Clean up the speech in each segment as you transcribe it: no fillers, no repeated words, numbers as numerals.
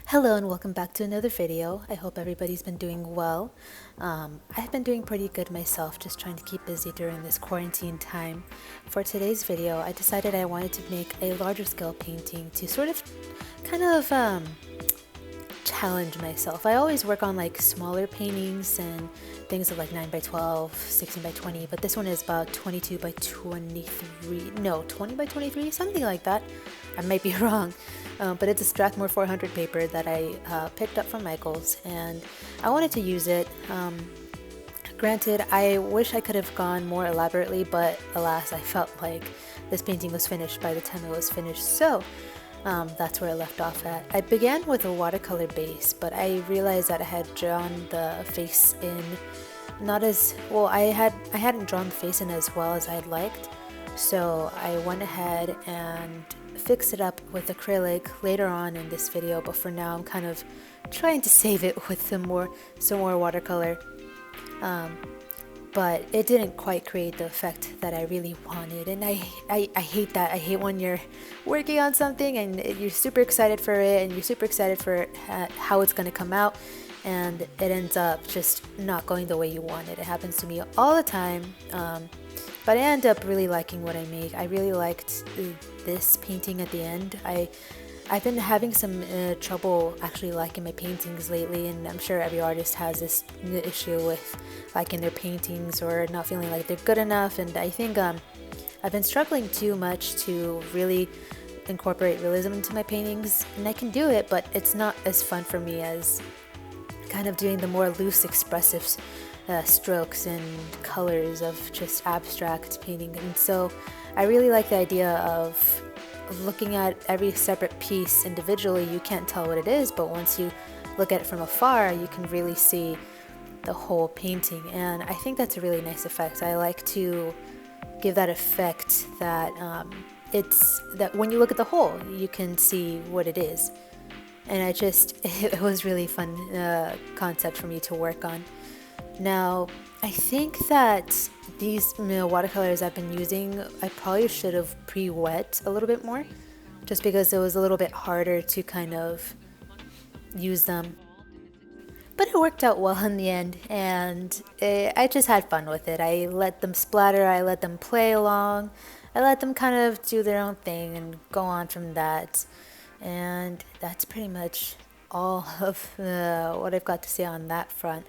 Hello and welcome back to another video. I hope everybody's been doing well. I've been doing pretty good myself, just trying to keep busy during this quarantine time. For today's video, I decided I wanted to make a larger scale painting to sort of kind of challenge myself. I always work on like smaller paintings and things of like 9 by 12, 16 by 20, but this one is about 22 by 23, no, 20 by 23, something like that. I might be wrong, but it's a Strathmore 400 paper that I picked up from Michael's, and I wanted to use it. Granted, I wish I could have gone more elaborately, but alas, I felt like this painting was finished by the time it was finished, so that's where I left off at. I began with a watercolor base, but I realized that I had drawn the face in not as well. I hadn't drawn the face in as well as I'd liked, so I went ahead and fixed it up with acrylic later on in this video. But for now, I'm kind of trying to save it with some more watercolor. But it didn't quite create the effect that I really wanted, and I hate that. I hate when you're working on something and you're super excited for it and you're super excited for how it's going to come out, and it ends up just not going the way you want it. It happens to me all the time, but I end up really liking what I make. I really liked this painting at the end. I've been having some trouble actually liking my paintings lately, and I'm sure every artist has this issue with liking their paintings or not feeling like they're good enough. And I think I've been struggling too much to really incorporate realism into my paintings, and I can do it, but it's not as fun for me as kind of doing the more loose expressive strokes and colors of just abstract painting. And so I really like the idea of looking at every separate piece individually. You can't tell what it is, but once you look at it from afar, you can really see the whole painting, and I think that's a really nice effect. I like to give that effect that it's that when you look at the whole, you can see what it is, and it was really fun concept for me to work on. Now, I think that these watercolors I've been using, I probably should have pre-wet a little bit more, just because it was a little bit harder to kind of use them. But it worked out well in the end, and I just had fun with it. I let them splatter, I let them play along, I let them kind of do their own thing and go on from that. And that's pretty much all of what I've got to say on that front.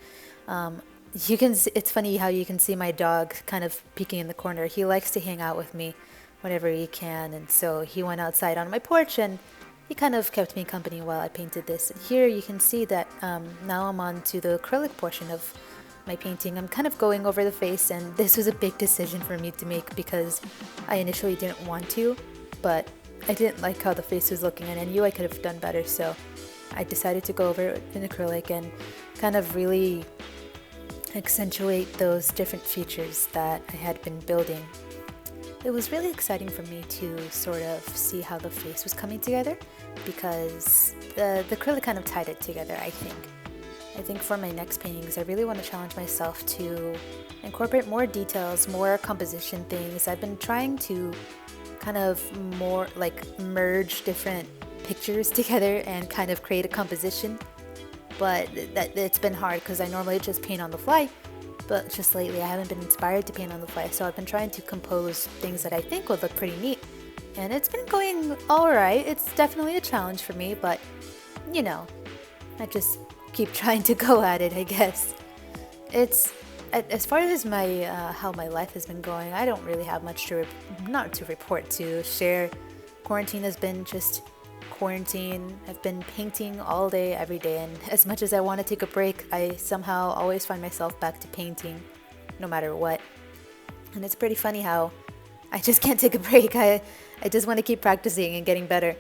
It's funny how you can see my dog kind of peeking in the corner. He likes to hang out with me whenever he can, and so he went outside on my porch and he kind of kept me company while I painted this. Here you can see that now I'm on to the acrylic portion of my painting. I'm kind of going over the face, and this was a big decision for me to make because I initially didn't want to, but I didn't like how the face was looking and I knew I could have done better, so I decided to go over it in acrylic and kind of really accentuate those different features that I had been building. It was really exciting for me to sort of see how the face was coming together, because the acrylic kind of tied it together, I think. I think for my next paintings, I really want to challenge myself to incorporate more details, more composition things. I've been trying to kind of more like merge different pictures together and kind of create a composition, but it's been hard because I normally just paint on the fly. But just lately I haven't been inspired to paint on the fly, so I've been trying to compose things that I think would look pretty neat, and it's been going alright. It's definitely a challenge for me, but you know, I just keep trying to go at it, I guess. It's as far as my how my life has been going, I don't really have much not to report to share. Quarantine has been just quarantine. I've been painting all day, every day, and as much as I want to take a break, I somehow always find myself back to painting, no matter what. And it's pretty funny how I just can't take a break. I just want to keep practicing and getting better,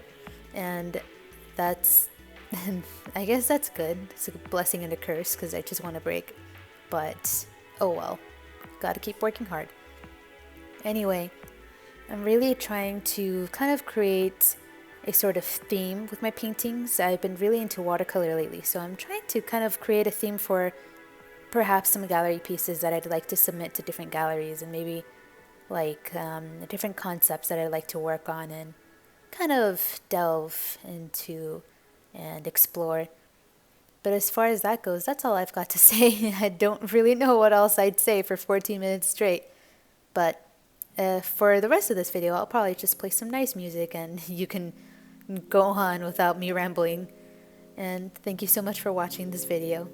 and that's I guess that's good. It's a blessing and a curse because I just want a break, but oh well, gotta keep working hard. Anyway, I'm really trying to kind of create a sort of theme with my paintings. I've been really into watercolor lately, so I'm trying to kind of create a theme for perhaps some gallery pieces that I'd like to submit to different galleries, and maybe like different concepts that I'd like to work on and kind of delve into and explore. But as far as that goes, that's all I've got to say. I don't really know what else I'd say for 14 minutes straight. But for the rest of this video, I'll probably just play some nice music and you can go on without me rambling. And thank you so much for watching this video.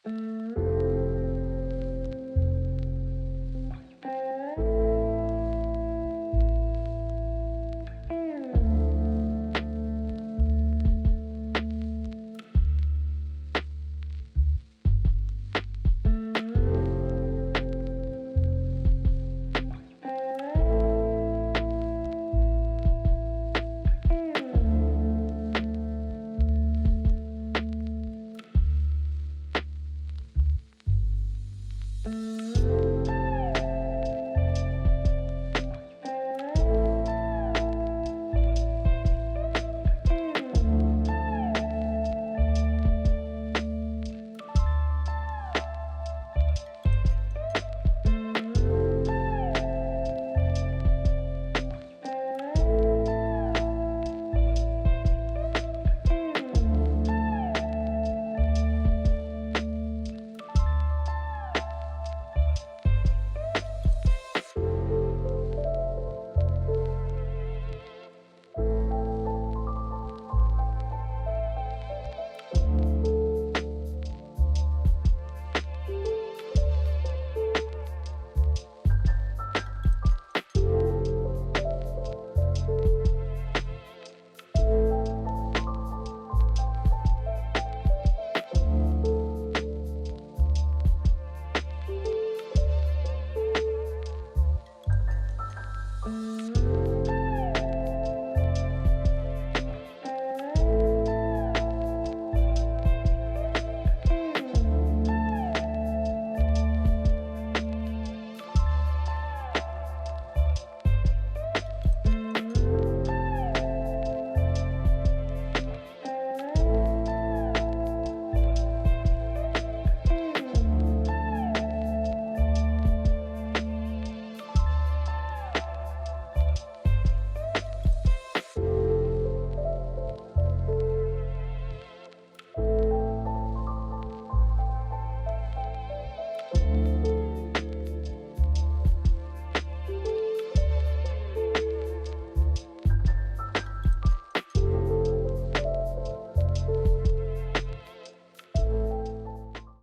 you.